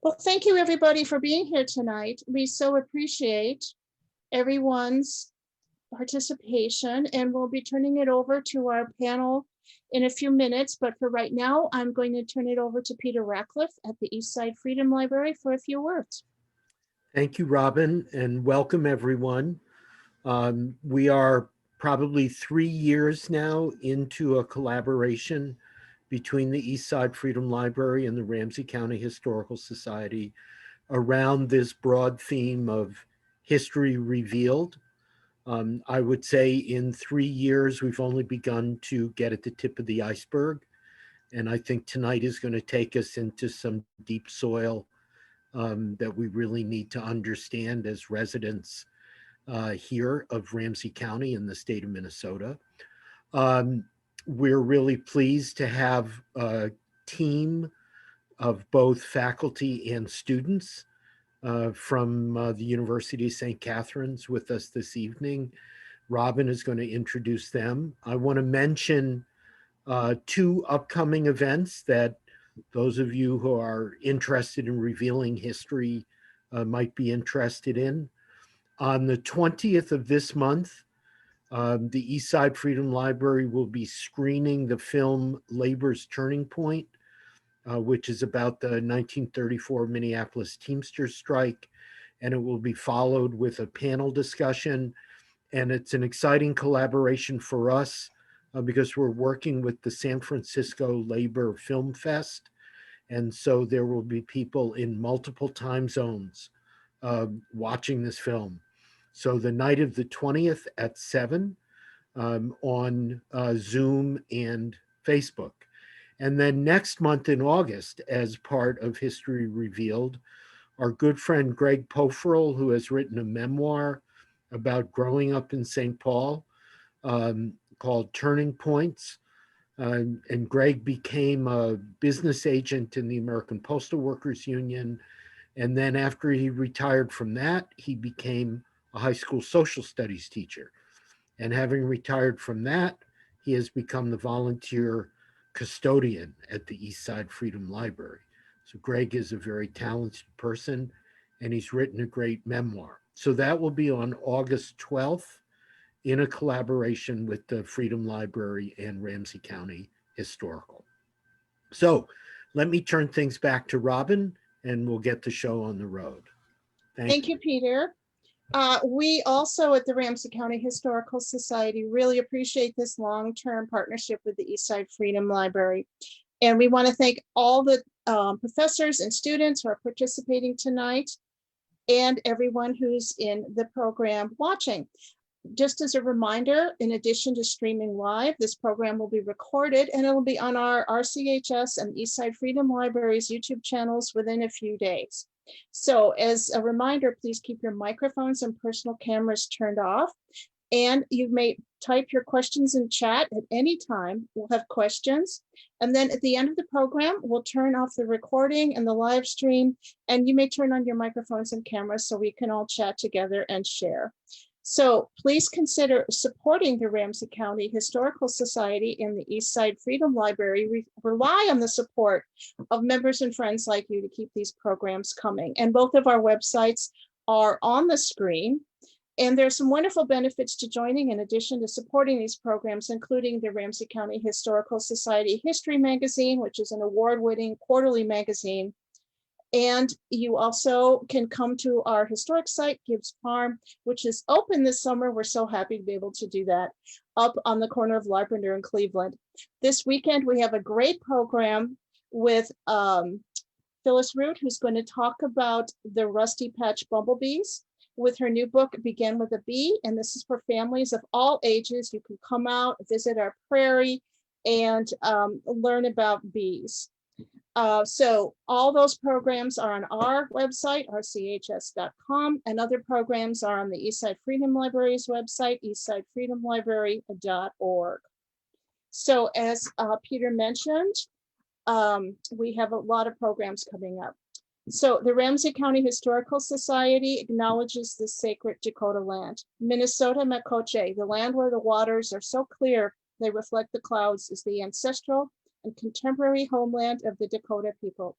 Well, thank you everybody for being here tonight. We so appreciate everyone's participation, and we'll be turning it over to our panel in a few minutes. But for right now, I'm going to turn it over to Peter Ratcliffe at the Eastside Freedom Library for a few words. Thank you, Robin, and welcome everyone. We are probably 3 years now into a collaboration between the Eastside Freedom Library and the Ramsey County Historical Society around this broad theme of history revealed. I would say in 3 years, we've only begun to get at the tip of the iceberg. And I think tonight is going to take us into some deep soil that we really need to understand as residents here of Ramsey County in the state of Minnesota. We're really pleased to have a team of both faculty and students from the University of St. Catharines with us this evening. Robin is going to introduce them. I want to mention 2 upcoming events that those of you who are interested in revealing history might be interested in. On the 20th of this month, the Eastside Freedom Library will be screening the film Labor's Turning Point, which is about the 1934 Minneapolis Teamsters strike, and it will be followed with a panel discussion. And it's an exciting collaboration for us because we're working with the San Francisco Labor Film Fest. And so there will be people in multiple time zones watching this film. So the night of the 20th at 7 on Zoom and Facebook. And then next month in August, as part of History Revealed, our good friend Greg Poferl, who has written a memoir about growing up in St. Paul called Turning Points. And Greg became a business agent in the American Postal Workers Union. And then after he retired from that, he became a high school social studies teacher. And having retired from that, he has become the volunteer custodian at the Eastside Freedom Library. So Greg is a very talented person, and he's written a great memoir. So that will be on August 12th in a collaboration with the Freedom Library and Ramsey County Historical. So let me turn things back to Robin, and we'll get the show on the road. Thank you, Peter. We also at the Ramsey County Historical Society really appreciate this long-term partnership with the Eastside Freedom Library. And we want to thank all the professors and students who are participating tonight and everyone who's in the program watching. Just as a reminder, in addition to streaming live, this program will be recorded and it will be on our RCHS and Eastside Freedom Library's YouTube channels within a few days. So as a reminder, please keep your microphones and personal cameras turned off. And you may type your questions in chat at any time. We'll have questions. And then at the end of the program, we'll turn off the recording and the live stream. And you may turn on your microphones and cameras so we can all chat together and share. So please consider supporting the Ramsey County Historical Society and the Eastside Freedom Library. We rely on the support of members and friends like you to keep these programs coming. And both of our websites are on the screen. And there's some wonderful benefits to joining in addition to supporting these programs, including the Ramsey County Historical Society History Magazine, which is an award-winning quarterly magazine. And you also can come to our historic site, Gibbs Farm, which is open this summer. We're so happy to be able to do that, up on the corner of Larpenteur and Cleveland. This weekend, we have a great program with Phyllis Root, who's going to talk about the Rusty Patch bumblebees with her new book, Begin with a Bee. And this is for families of all ages. You can come out, visit our prairie, and learn about bees. So all those programs are on our website, rchs.com, and other programs are on the Eastside Freedom Library's website, eastsidefreedomlibrary.org. So as Peter mentioned, we have a lot of programs coming up. So the Ramsey County Historical Society acknowledges the sacred Dakota land. Minnesota Makoche, the land where the waters are so clear they reflect the clouds, is the ancestral and contemporary homeland of the Dakota people.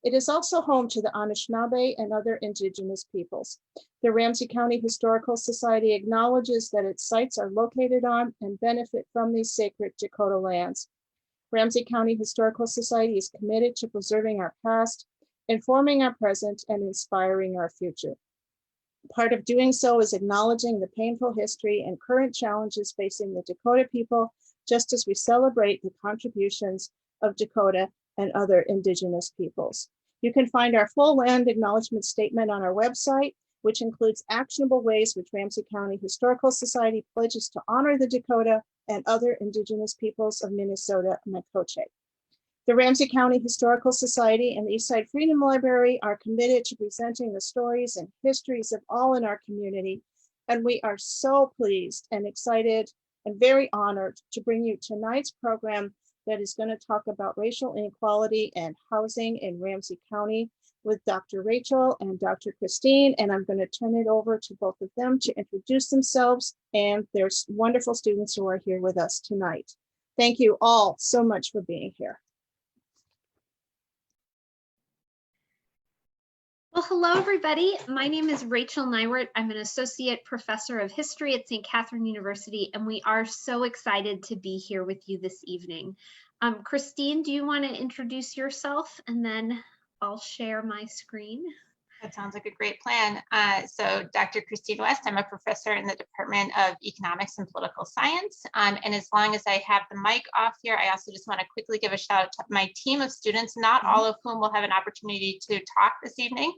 It is also home to the Anishinaabe and other indigenous peoples. The Ramsey County Historical Society acknowledges that its sites are located on and benefit from these sacred Dakota lands. Ramsey County Historical Society is committed to preserving our past, informing our present, and inspiring our future. Part of doing so is acknowledging the painful history and current challenges facing the Dakota people, just as we celebrate the contributions of Dakota and other indigenous peoples. You can find our full land acknowledgement statement on our website, which includes actionable ways which Ramsey County Historical Society pledges to honor the Dakota and other indigenous peoples of Minnesota and Makoche. The Ramsey County Historical Society and the Eastside Freedom Library are committed to presenting the stories and histories of all in our community, and we are so pleased and excited and very honored to bring you tonight's program that is going to talk about racial inequality and housing in Ramsey County with Dr. Rachel and Dr. Kristine, and I'm going to turn it over to both of them to introduce themselves and their wonderful students who are here with us tonight. Thank you all so much for being here. Well, hello, everybody. My name is Rachel Neiwert. I'm an associate professor of history at St. Catherine University, and we are so excited to be here with you this evening. Kristine, do you want to introduce yourself, and then I'll share my screen? That sounds like a great plan. So Dr. Kristine West, I'm a professor in the Department of Economics and Political Science. And as long as I have the mic off here, I also just want to quickly give a shout out to my team of students, not all of whom will have an opportunity to talk this evening,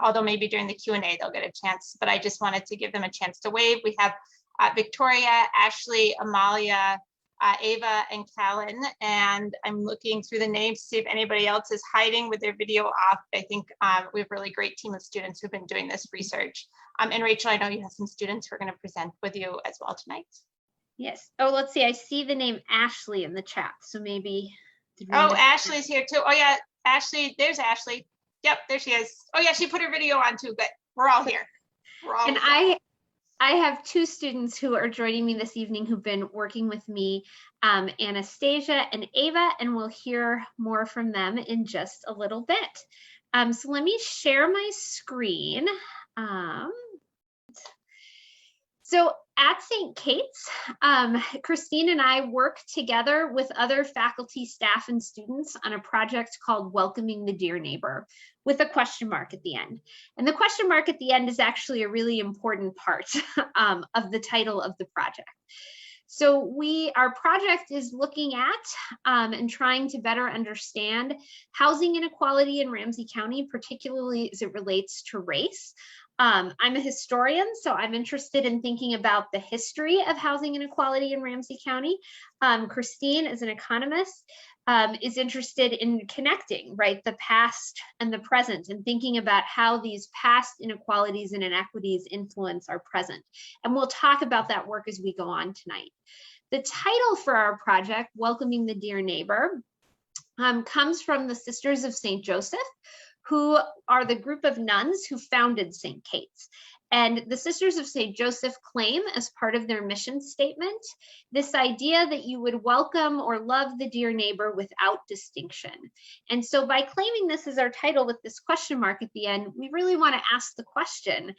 although maybe during the Q&A they'll get a chance, but I just wanted to give them a chance to wave. We have Victoria, Ashley, Amalia, Ava, and Callan, and I'm looking through the names to see if anybody else is hiding with their video off. I think we have a really great team of students who've been doing this research. And Rachel, I know you have some students who are going to present with you as well tonight. Yes. Oh, let's see. I see the name Ashley in the chat, so maybe. Oh, Ashley's here too. Oh yeah, Ashley. There's Ashley. Yep, there she is. Oh yeah, she put her video on too. But we're all here. We're all. And I have two students who are joining me this evening who've been working with me, Anastasia and Ava, and we'll hear more from them in just a little bit. So let me share my screen. So at St. Kate's, Kristine and I work together with other faculty, staff, and students on a project called Welcoming the Dear Neighbor, with a question mark at the end. And the question mark at the end is actually a really important part of the title of the project. So our project is looking at and trying to better understand housing inequality in Ramsey County, particularly as it relates to race. I'm a historian, so I'm interested in thinking about the history of housing inequality in Ramsey County. Kristine, as an economist, is interested in connecting, right, the past and the present, and thinking about how these past inequalities and inequities influence our present. And we'll talk about that work as we go on tonight. The title for our project, Welcoming the Dear Neighbor, comes from the Sisters of St. Joseph, who are the group of nuns who founded St. Kate's. And the Sisters of St. Joseph claim, as part of their mission statement, this idea that you would welcome or love the dear neighbor without distinction. And so by claiming this as our title with this question mark at the end, we really want to ask the question,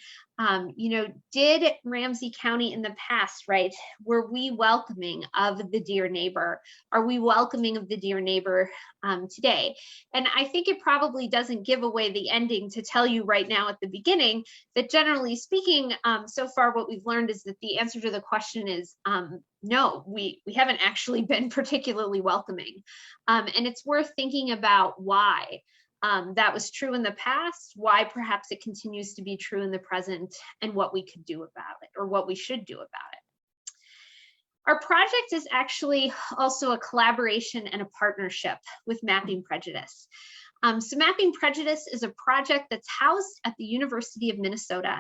did Ramsey County in the past, right, were we welcoming of the dear neighbor? Are we welcoming of the dear neighbor today? And I think it probably doesn't give away the ending to tell you right now at the beginning that, generally speaking, so far what we've learned is that the answer to the question is no, we haven't actually been particularly welcoming. And it's worth thinking about why that was true in the past, why perhaps it continues to be true in the present, and what we could do about it, or what we should do about it. Our project is actually also a collaboration and a partnership with Mapping Prejudice. So Mapping Prejudice is a project that's housed at the University of Minnesota.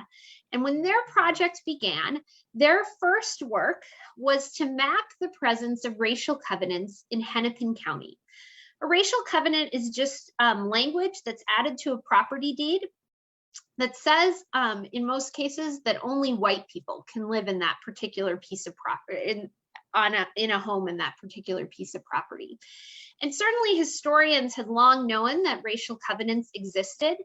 And when their project began, their first work was to map the presence of racial covenants in Hennepin County. A racial covenant is just language that's added to a property deed that says, in most cases, that only white people can live in that particular piece of property, in a home in that particular piece of property. And certainly historians had long known that racial covenants existed,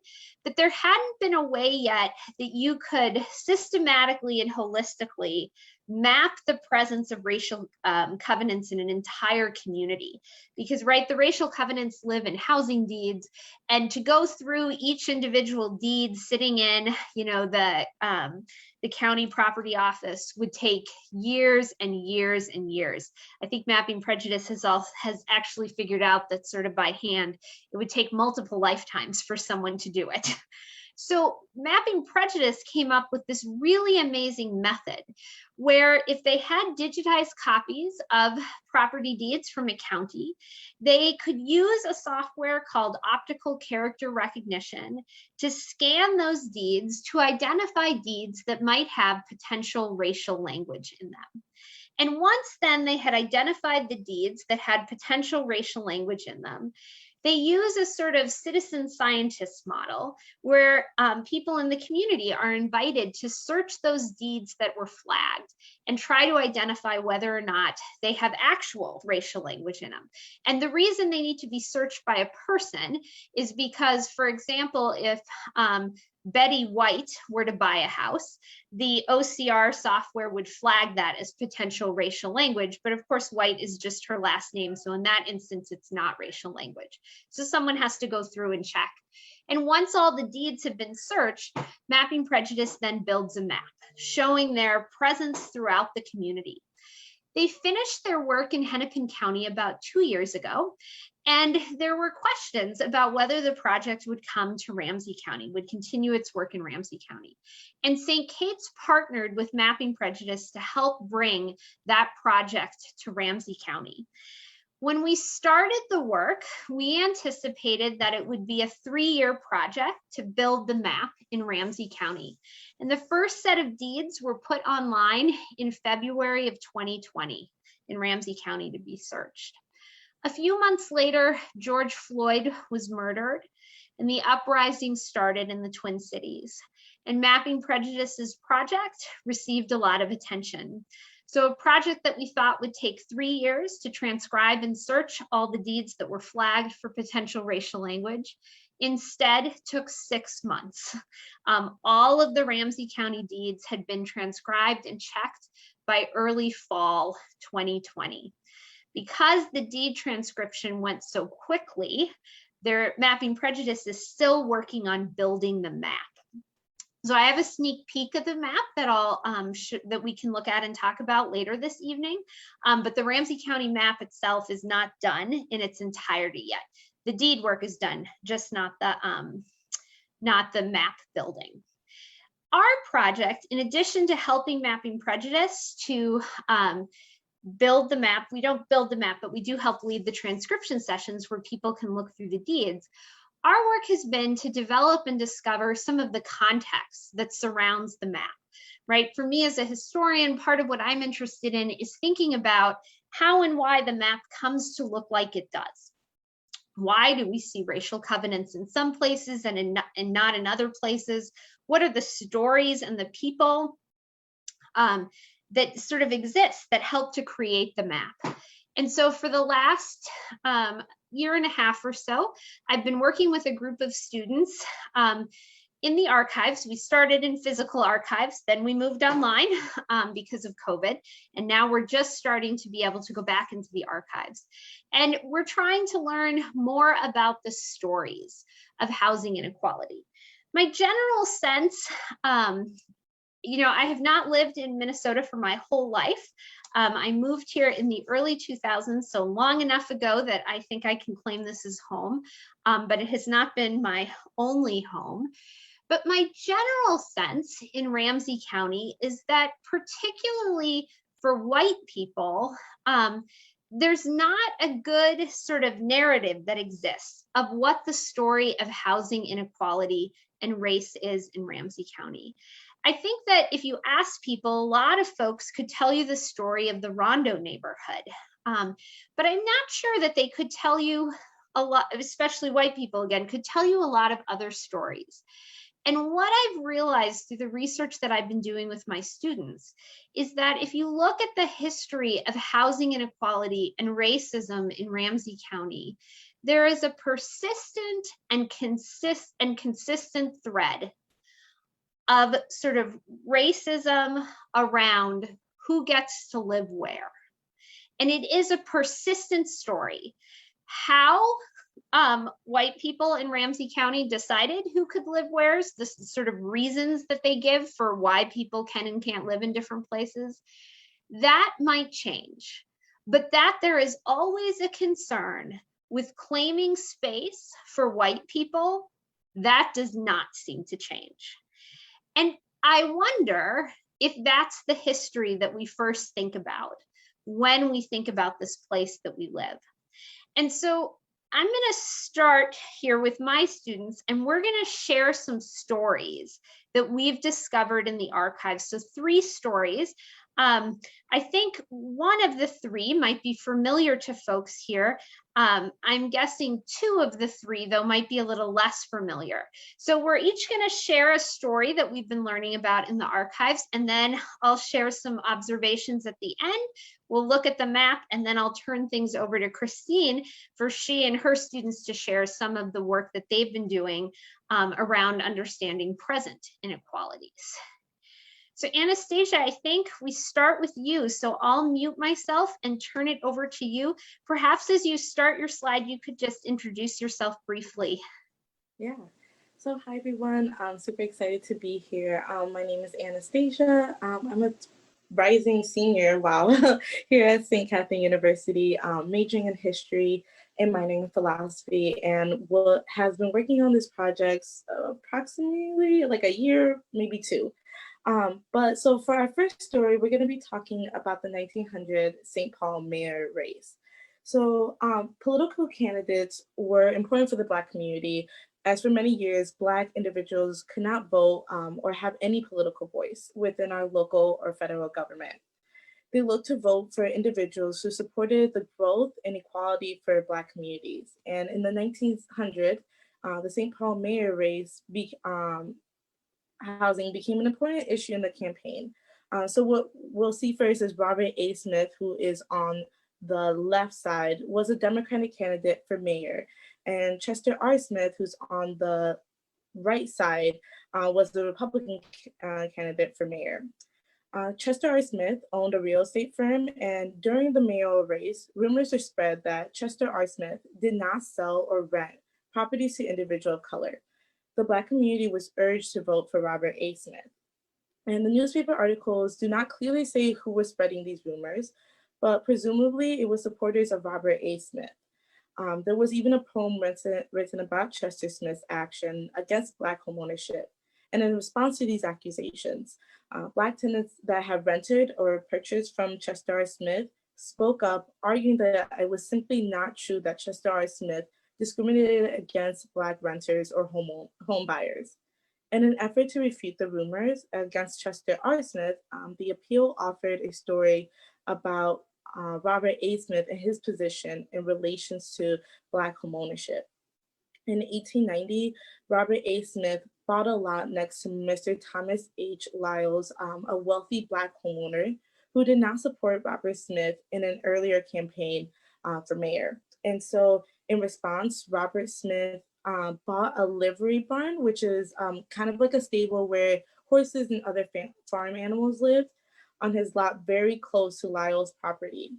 but there hadn't been a way yet that you could systematically and holistically map the presence of racial covenants in an entire community. Because, right, the racial covenants live in housing deeds, and to go through each individual deed sitting in, the county property office would take years and years and years. I think Mapping Prejudice has actually figured out that sort of by hand, it would take multiple lifetimes for someone to do it. So Mapping Prejudice came up with this really amazing method where if they had digitized copies of property deeds from a county, they could use a software called optical character recognition to scan those deeds to identify deeds that might have potential racial language in them. And once then they had identified the deeds that had potential racial language in them, they use a sort of citizen scientist model where people in the community are invited to search those deeds that were flagged and try to identify whether or not they have actual racial language in them. And the reason they need to be searched by a person is because, for example, if Betty White were to buy a house, the OCR software would flag that as potential racial language, but of course White is just her last name, so in that instance it's not racial language. So someone has to go through and check. And once all the deeds have been searched, Mapping Prejudice then builds a map showing their presence throughout the community. They finished their work in Hennepin County about 2 years ago, and there were questions about whether the project would come to Ramsey County, would continue its work in Ramsey County. And St. Kate's partnered with Mapping Prejudice to help bring that project to Ramsey County. When we started the work, we anticipated that it would be a 3-year project to build the map in Ramsey County. And the first set of deeds were put online in February of 2020 in Ramsey County to be searched. A few months later, George Floyd was murdered and the uprising started in the Twin Cities. And Mapping Prejudice's project received a lot of attention. So a project that we thought would take 3 years to transcribe and search all the deeds that were flagged for potential racial language instead took 6 months. All of the Ramsey County deeds had been transcribed and checked by early fall 2020. Because the deed transcription went so quickly, their Mapping Prejudice is still working on building the map. So I have a sneak peek of the map that that we can look at and talk about later this evening. But the Ramsey County map itself is not done in its entirety yet. The deed work is done, just not the map building. Our project, in addition to helping Mapping Prejudice to build the map, we don't build the map, but we do help lead the transcription sessions where people can look through the deeds. Our work has been to develop and discover some of the context that surrounds the map, right? For me as a historian, part of what I'm interested in is thinking about how and why the map comes to look like it does. Why do we see racial covenants in some places and not in other places? What are the stories and the people that sort of exist that help to create the map? And so for the last year and a half or so, I've been working with a group of students in the archives. We started in physical archives, then we moved online because of COVID, and now we're just starting to be able to go back into the archives. And we're trying to learn more about the stories of housing inequality. My general sense, I have not lived in Minnesota for my whole life. I moved here in the early 2000s, so long enough ago that I think I can claim this as home, but it has not been my only home. But my general sense in Ramsey County is that particularly for white people, there's not a good sort of narrative that exists of what the story of housing inequality and race is in Ramsey County. I think that if you ask people, a lot of folks could tell you the story of the Rondo neighborhood, but I'm not sure that they could tell you a lot, especially white people again, could tell you a lot of other stories. And what I've realized through the research that I've been doing with my students is that if you look at the history of housing inequality and racism in Ramsey County, there is a persistent and consistent thread of sort of racism around who gets to live where. And it is a persistent story. How white people in Ramsey County decided who could live where's, the sort of reasons that they give for why people can and can't live in different places, that might change. But that there is always a concern with claiming space for white people, that does not seem to change. And I wonder if that's the history that we first think about when we think about this place that we live. And so I'm going to start here with my students, and we're going to share some stories that we've discovered in the archives. So 3 stories. I think one of the 3 might be familiar to folks here. I'm guessing 2 of the 3, though, might be a little less familiar. So we're each going to share a story that we've been learning about in the archives, and then I'll share some observations at the end. We'll look at the map, and then I'll turn things over to Kristine for she and her students to share some of the work that they've been doing around understanding present inequalities. So Anastasia, I think we start with you. So I'll mute myself and turn it over to you. Perhaps as you start your slide, you could just introduce yourself briefly. Yeah. So hi, everyone. I'm super excited to be here. My name is Anastasia. I'm a rising senior, wow, here at St. Catherine University, majoring in history and minoring in philosophy, and has been working on this project approximately like a year, maybe 2. But so for our first story, we're going to be talking about the 1900 St. Paul mayor race. So political candidates were important for the Black community, as for many years, Black individuals could not vote or have any political voice within our local or federal government. They looked to vote for individuals who supported the growth and equality for Black communities. And in the 1900s, the St. Paul mayor race housing became an important issue in the campaign. So what we'll see first is Robert A. Smith, who is on the left side, was a Democratic candidate for mayor. And Chester R. Smith, who's on the right side, was the Republican candidate for mayor. Chester R. Smith owned a real estate firm, and during the mayoral race, rumors are spread that Chester R. Smith did not sell or rent properties to individuals of color. The Black community was urged to vote for Robert A. Smith. And the newspaper articles do not clearly say who was spreading these rumors, but presumably it was supporters of Robert A. Smith. There was even a poem written about Chester Smith's action against Black homeownership. And in response to these accusations, Black tenants that have rented or purchased from Chester R. Smith spoke up, arguing that it was simply not true that Chester R. Smith discriminated against Black renters or home buyers. In an effort to refute the rumors against Chester R. Smith, the appeal offered a story about Robert A. Smith and his position in relations to Black homeownership. In 1890, Robert A. Smith bought a lot next to Mr. Thomas H. Lyles, a wealthy Black homeowner who did not support Robert Smith in an earlier campaign for mayor. And so in response, Robert Smith bought a livery barn, which is kind of like a stable where horses and other farm animals lived, on his lot very close to Lyle's property.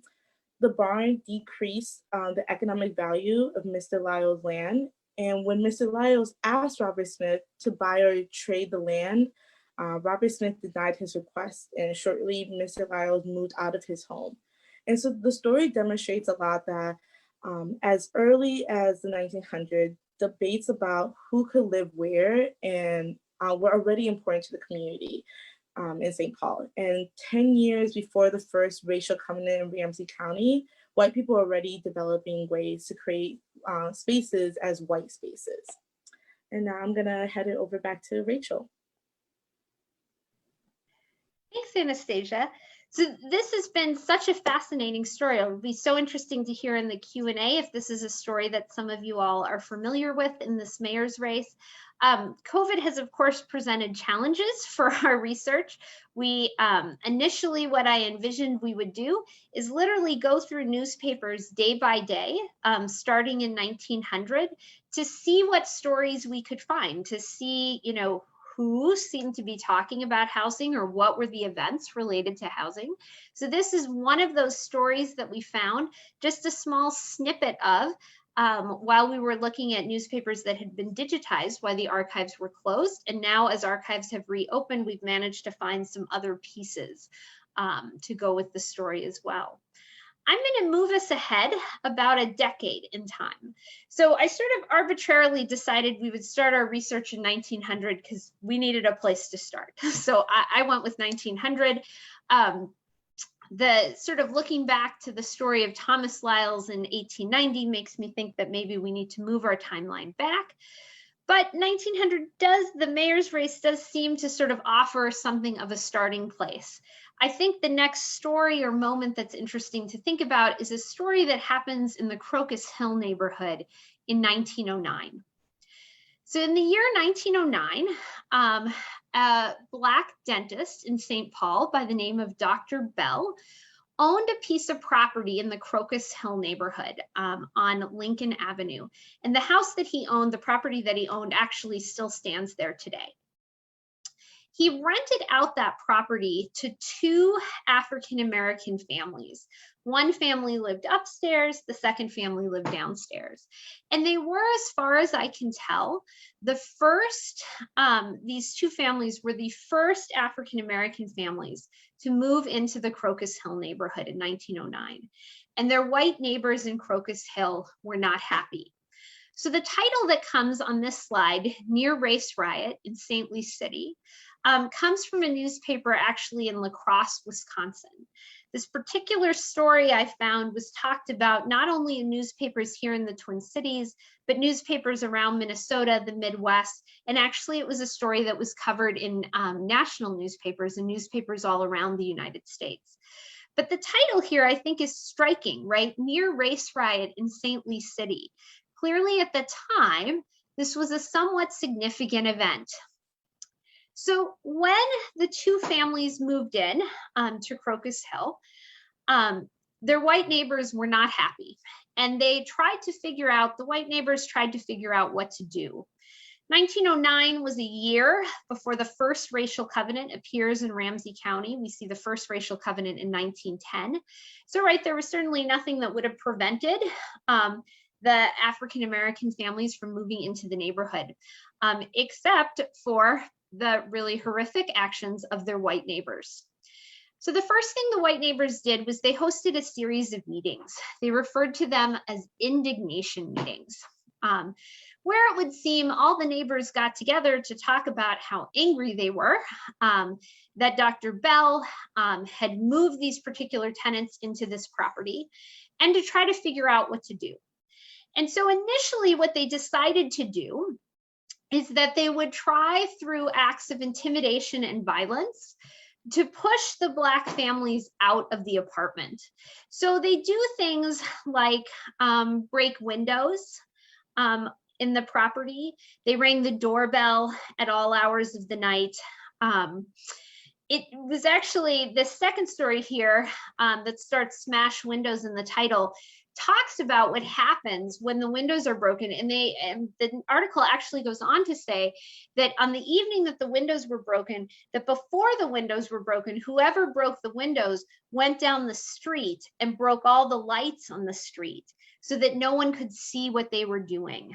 The barn decreased the economic value of Mr. Lyle's land. And when Mr. Lyles asked Robert Smith to buy or trade the land, Robert Smith denied his request, and shortly Mr. Lyles moved out of his home. And so the story demonstrates a lot that as early as the 1900s, debates about who could live where and were already important to the community in St. Paul. And 10 years before the first racial covenant in Ramsey County, white people were already developing ways to create spaces as white spaces. And now I'm gonna head it over back to Rachel. Thanks, Anastasia. So this has been such a fascinating story. It'll be so interesting to hear in the Q&A if this is a story that some of you all are familiar with in this mayor's race. COVID has, of course, presented challenges for our research. We initially, what I envisioned we would do is literally go through newspapers day by day, starting in 1900, to see what stories we could find, to see, you know, who seemed to be talking about housing or what were the events related to housing. So this is one of those stories that we found, just a small snippet of, while we were looking at newspapers that had been digitized while the archives were closed. And now as archives have reopened, we've managed to find some other pieces to go with the story as well. I'm going to move us ahead about a decade in time. So I sort of arbitrarily decided we would start our research in 1900 because we needed a place to start. So I went with 1900. The sort of looking back to the story of Thomas Lyles in 1890 makes me think that maybe we need to move our timeline back. But 1900 the mayor's race does seem to sort of offer something of a starting place. I think the next story or moment that's interesting to think about is a story that happens in the Crocus Hill neighborhood in 1909. So in the year 1909, a Black dentist in St. Paul by the name of Dr. Bell owned a piece of property in the Crocus Hill neighborhood on Lincoln Avenue. And the house that he owned, the property that he owned, actually still stands there today. He rented out that property to two African-American families. One family lived upstairs, the second family lived downstairs. And they were, as far as I can tell, the first, these two families were the first African-American families to move into the Crocus Hill neighborhood in 1909. And their white neighbors in Crocus Hill were not happy. So the title that comes on this slide, Near Race Riot in St. Louis City, comes from a newspaper actually in La Crosse, Wisconsin. This particular story I found was talked about not only in newspapers here in the Twin Cities, but newspapers around Minnesota, the Midwest, and actually it was a story that was covered in national newspapers and newspapers all around the United States. But the title here I think is striking, right? Near Race Riot in St. Louis City. Clearly at the time, this was a somewhat significant event. So when the two families moved in to Crocus Hill, their white neighbors were not happy. And they tried to figure out, the white neighbors tried to figure out what to do. 1909 was a year before the first racial covenant appears in Ramsey County. We see the first racial covenant in 1910. So right, there was certainly nothing that would have prevented the African-American families from moving into the neighborhood, except for the really horrific actions of their white neighbors. So the first thing the white neighbors did was they hosted a series of meetings. They referred to them as indignation meetings, where it would seem all the neighbors got together to talk about how angry they were that Dr. Bell had moved these particular tenants into this property and to try to figure out what to do. And so initially what they decided to do is that they would try through acts of intimidation and violence to push the Black families out of the apartment. So they do things like break windows in the property. They rang the doorbell at all hours of the night. It was actually the second story here that starts Smash Windows in the title, talks about what happens when the windows are broken. And the article actually goes on to say that on the evening that the windows were broken, that before the windows were broken, whoever broke the windows went down the street and broke all the lights on the street so that no one could see what they were doing.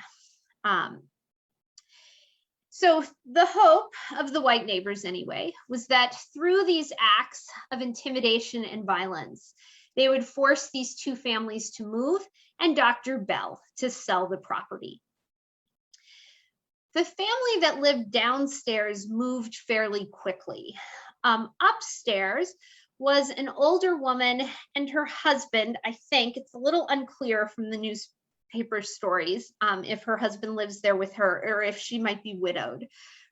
So the hope of the white neighbors anyway, was that through these acts of intimidation and violence, they would force these two families to move and Dr. Bell to sell the property. The family that lived downstairs moved fairly quickly. Upstairs was an older woman and her husband. I think it's a little unclear from the newspaper stories if her husband lives there with her or if she might be widowed.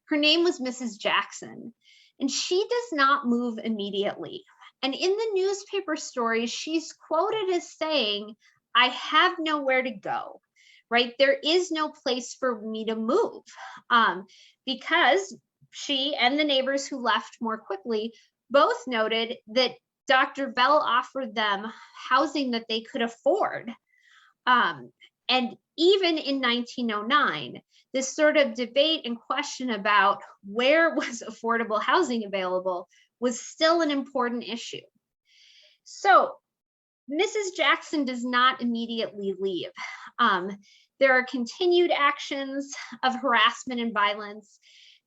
Her name was Mrs. Jackson, and she does not move immediately. And in the newspaper stories, she's quoted as saying, "I have nowhere to go," right? There is no place for me to move, because she and the neighbors who left more quickly both noted that Dr. Bell offered them housing that they could afford. And even in 1909, this sort of debate and question about where was affordable housing available was still an important issue. So Mrs. Jackson does not immediately leave. There are continued actions of harassment and violence.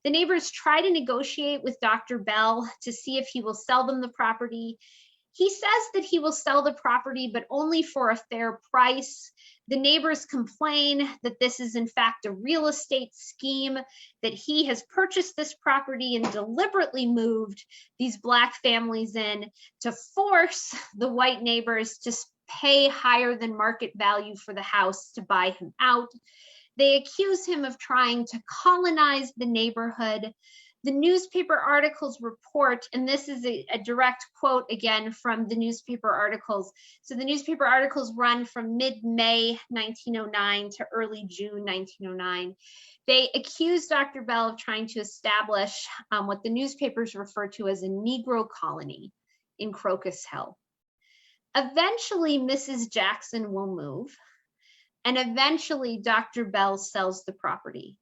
The neighbors try to negotiate with Dr. Bell to see if he will sell them the property. He says that he will sell the property, but only for a fair price. The neighbors complain that this is in fact a real estate scheme, that he has purchased this property and deliberately moved these Black families in to force the white neighbors to pay higher than market value for the house to buy him out. They accuse him of trying to colonize the neighborhood. The newspaper articles report, and this is a direct quote again from the newspaper articles. So the newspaper articles run from mid-May 1909 to early June 1909. They accuse Dr. Bell of trying to establish what the newspapers refer to as a Negro colony in Crocus Hill. Eventually, Mrs. Jackson will move, and eventually Dr. Bell sells the property.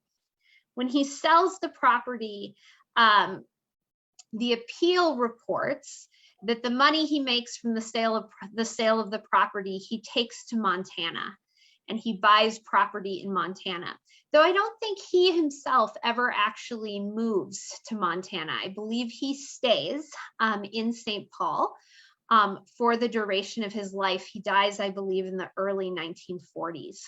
When he sells the property, the appeal reports that the money he makes from the sale of the property, he takes to Montana, and he buys property in Montana. Though I don't think he himself ever actually moves to Montana. I believe he stays in St. Paul for the duration of his life. He dies, I believe, in the early 1940s.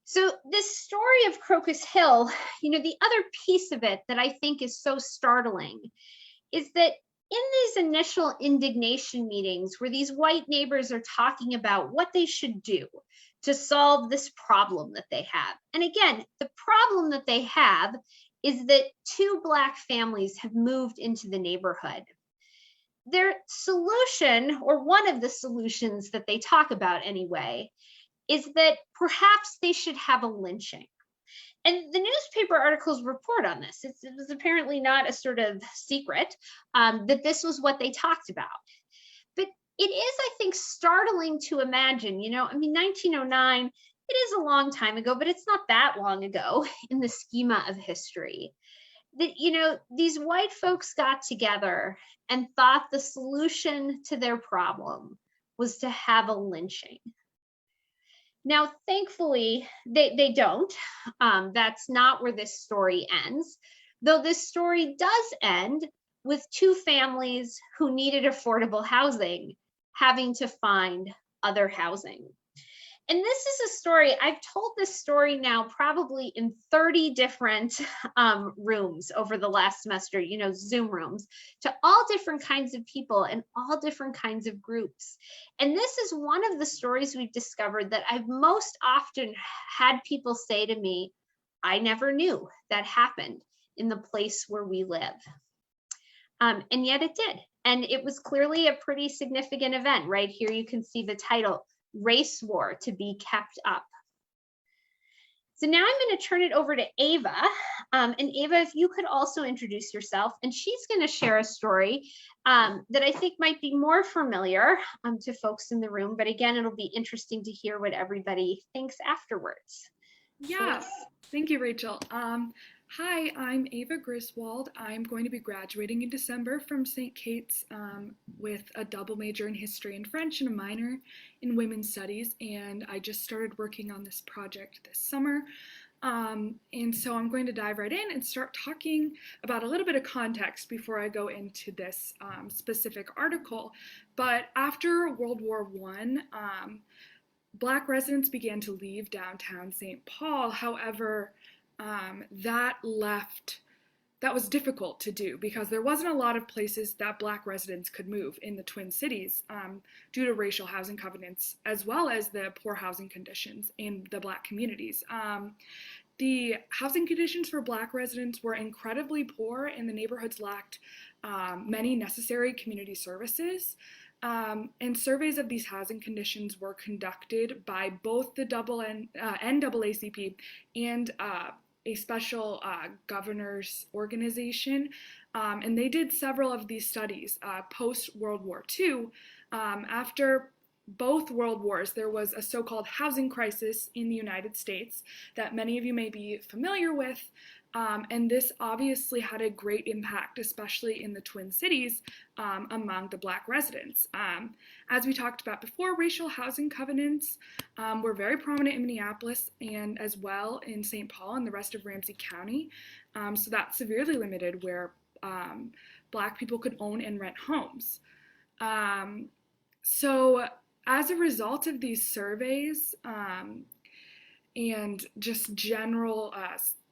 So this story of Crocus Hill, the other piece of it that I think is so startling is that in these initial indignation meetings where these white neighbors are talking about what they should do to solve this problem that they have. And again, the problem that they have is that 2 Black families have moved into the neighborhood. Their solution, or one of the solutions that they talk about anyway, is that perhaps they should have a lynching. And the newspaper articles report on this. It was apparently not a sort of secret that this was what they talked about. But it is, I think, startling to imagine, 1909, it is a long time ago, but it's not that long ago in the schema of history. That, these white folks got together and thought the solution to their problem was to have a lynching. Now, thankfully, they don't. That's not where this story ends, though this story does end with 2 families who needed affordable housing having to find other housing. And this is a story, I've told this story now probably in 30 different rooms over the last semester, Zoom rooms, to all different kinds of people and all different kinds of groups. And this is one of the stories we've discovered that I've most often had people say to me, I never knew that happened in the place where we live. And yet it did. And it was clearly a pretty significant event. Right here, you can see the title, Race War to be Kept Up. So now I'm going to turn it over to Ava. And Ava, if you could also introduce yourself, and she's going to share a story that I think might be more familiar to folks in the room. But again, it'll be interesting to hear what everybody thinks afterwards. Yeah, thank you, Rachel. Hi, I'm Ava Griswold. I'm going to be graduating in December from St. Kate's with a double major in history and French and a minor in women's studies. And I just started working on this project this summer. And so I'm going to dive right in and start talking about a little bit of context before I go into this specific article. But after World War I, Black residents began to leave downtown St. Paul. However, that was difficult to do because there wasn't a lot of places that Black residents could move in the Twin Cities due to racial housing covenants, as well as the poor housing conditions in the Black communities. the housing conditions for Black residents were incredibly poor, and the neighborhoods lacked many necessary community services. And surveys of these housing conditions were conducted by both the NAACP and a special governors organization. And they did several of these studies post-World War II. After both world wars, there was a so-called housing crisis in the United States that many of you may be familiar with. And this obviously had a great impact, especially in the Twin Cities, among the Black residents. As we talked about before, racial housing covenants were very prominent in Minneapolis and as well in St. Paul and the rest of Ramsey County. So that severely limited where Black people could own and rent homes. So as a result of these surveys and just general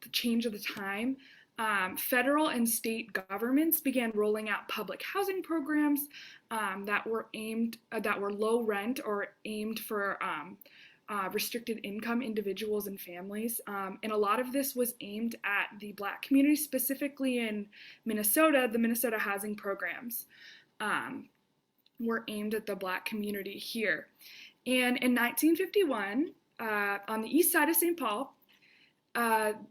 the change of the time, federal and state governments began rolling out public housing programs that were low rent or aimed for restricted income individuals and families. And a lot of this was aimed at the Black community, specifically in Minnesota. The Minnesota housing programs were aimed at the Black community here. And in 1951, on the east side of St. Paul,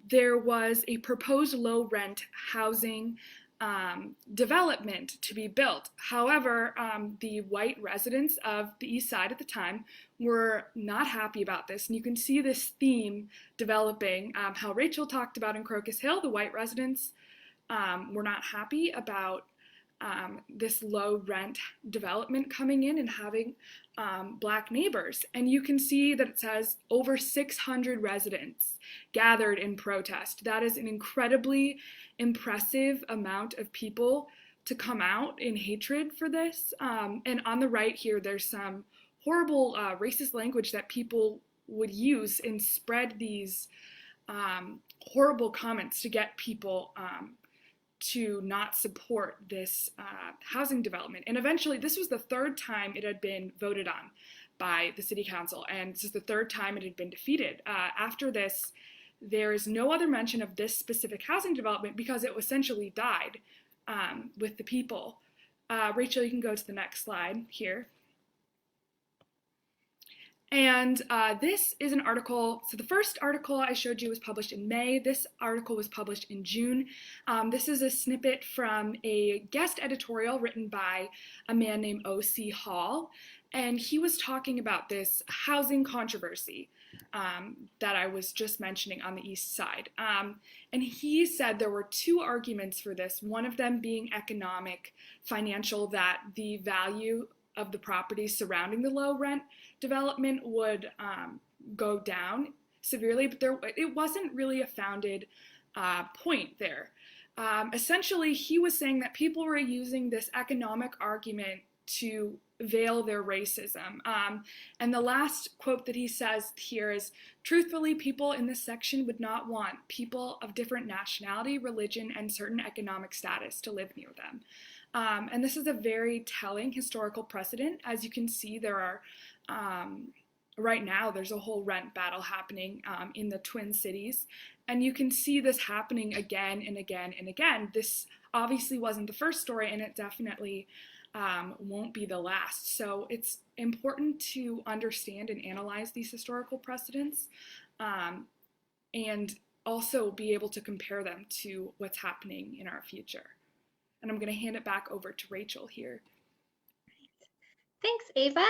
there was a proposed low rent housing development to be built. However, the white residents of the east side at the time were not happy about this. And you can see this theme developing, how Rachel talked about in Crocus Hill. The white residents were not happy about this low rent development coming in and having Black neighbors. And you can see that it says over 600 residents gathered in protest. That is an incredibly impressive amount of people to come out in hatred for this. And on the right here, there's some horrible racist language that people would use and spread these horrible comments to get people to not support this housing development. And eventually, this was the third time it had been voted on by the city council, and this is the third time it had been defeated. After this, there is no other mention of this specific housing development because it essentially died with the people. Rachel, you can go to the next slide here. And this is an article. So the first article I showed you was published in May. This article was published in June. This is a snippet from a guest editorial written by a man named O.C. Hall. And he was talking about this housing controversy that I was just mentioning on the east side. And he said there were two arguments for this, one of them being economic, financial, that the value of the properties surrounding the low rent development would go down severely, but it wasn't really a founded point there. Essentially, he was saying that people were using this economic argument to veil their racism. And the last quote that he says here is, truthfully, people in this section would not want people of different nationality, religion, and certain economic status to live near them. And this is a very telling historical precedent. As you can see, there are, right now, there's a whole rent battle happening in the Twin Cities. And you can see this happening again and again and again. This obviously wasn't the first story, and it definitely won't be the last. So it's important to understand and analyze these historical precedents and also be able to compare them to what's happening in our future. And I'm going to hand it back over to Rachel here. Thanks, Ava.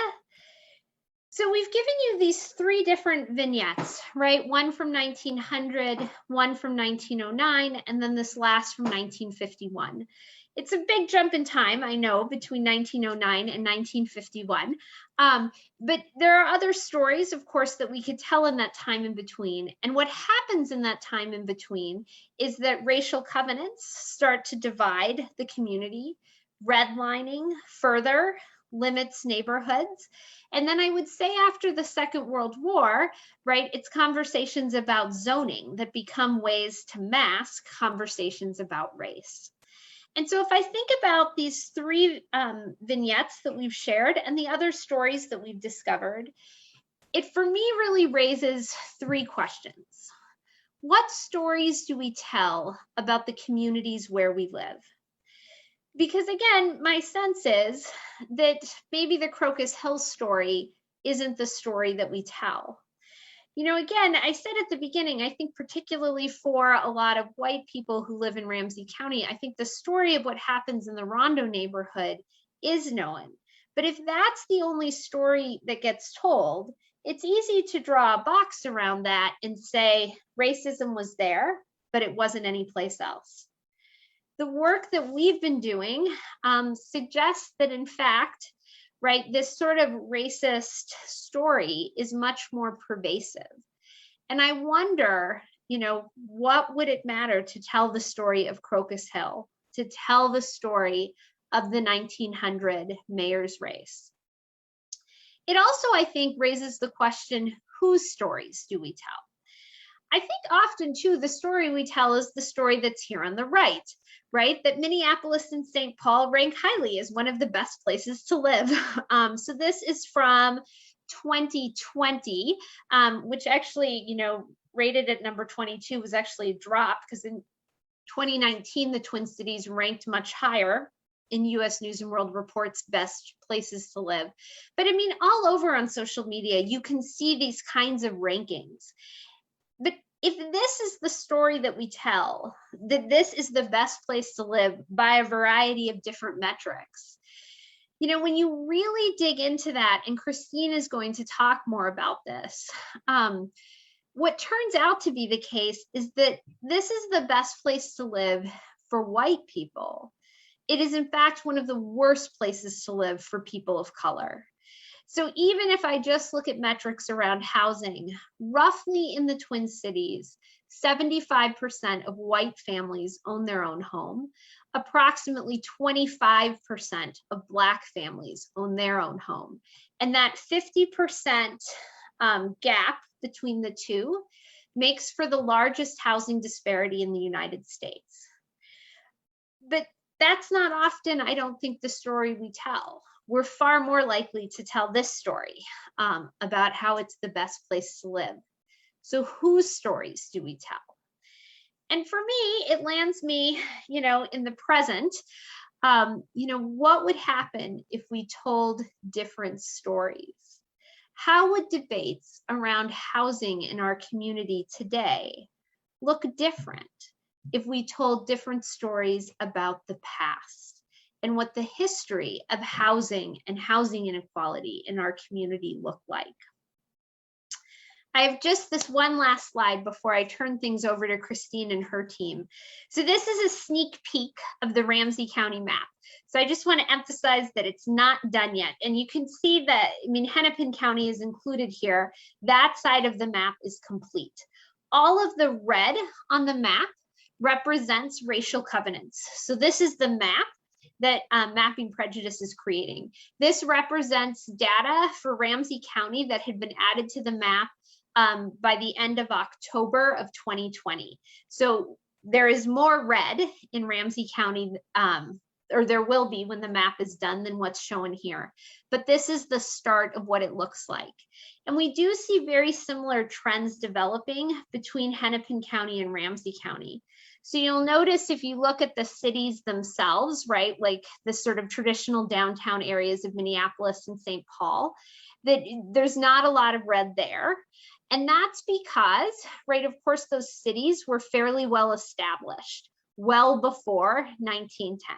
So we've given you these three different vignettes, right? One from 1900, one from 1909, and then this last from 1951. It's a big jump in time, I know, between 1909 and 1951. But there are other stories, of course, that we could tell in that time in between. And what happens in that time in between is that racial covenants start to divide the community, redlining further limits neighborhoods. And then I would say after the Second World War, right, it's conversations about zoning that become ways to mask conversations about race. And so if I think about these three vignettes that we've shared and the other stories that we've discovered, it for me really raises three questions. what stories do we tell about the communities where we live? Because again, my sense is that maybe the Crocus Hill story isn't the story that we tell. You know, again, I said at the beginning, I think particularly for a lot of white people who live in Ramsey County, I think the story of what happens in the Rondo neighborhood is known. But if that's the only story that gets told, it's easy to draw a box around that and say racism was there, but it wasn't anyplace else. The work that we've been doing suggests that in fact, right, this sort of racist story is much more pervasive. And I wonder, you know, what would it matter to tell the story of Crocus Hill, to tell the story of the 1900 mayor's race? It also, I think, raises the question, whose stories do we tell? I think often too, the story we tell is the story that's here on the right? That Minneapolis and St. Paul rank highly as one of the best places to live. So this is from 2020, which actually, you know, rated at number 22 was actually a drop because in 2019, the Twin Cities ranked much higher in US News and World Report's best places to live. But I mean, all over on social media, you can see these kinds of rankings. But if this is the story that we tell, that this is the best place to live by a variety of different metrics, you know, when you really dig into that, and Kristine is going to talk more about this, what turns out to be the case is that this is the best place to live for white people. It is in fact one of the worst places to live for people of color. So even if I just look at metrics around housing, roughly in the Twin Cities, 75% of white families own their own home. Approximately 25% of Black families own their own home. And that 50% gap between the two makes for the largest housing disparity in the United States. But that's not often, I don't think, the story we tell. We're far more likely to tell this story about how it's the best place to live. So whose stories do we tell? And for me, it lands me, you know, in the present. You know, what would happen if we told different stories? How would debates around housing in our community today look different if we told different stories about the past and what the history of housing and housing inequality in our community look like? I have just this one last slide before I turn things over to Kristine and her team. So this is a sneak peek of the Ramsey County map. So I just want to emphasize that it's not done yet. And you can see that, I mean, Hennepin County is included here. That side of the map is complete. All of the red on the map represents racial covenants. So this is the map that Mapping Prejudice is creating. This represents data for Ramsey County that had been added to the map by the end of October of 2020. So there is more red in Ramsey County, or there will be when the map is done, than what's shown here. But this is the start of what it looks like. And we do see very similar trends developing between Hennepin County and Ramsey County. So you'll notice if you look at the cities themselves, right, like the sort of traditional downtown areas of Minneapolis and St. Paul, that there's not a lot of red there. And that's because, right, of course, those cities were fairly well established well before 1910.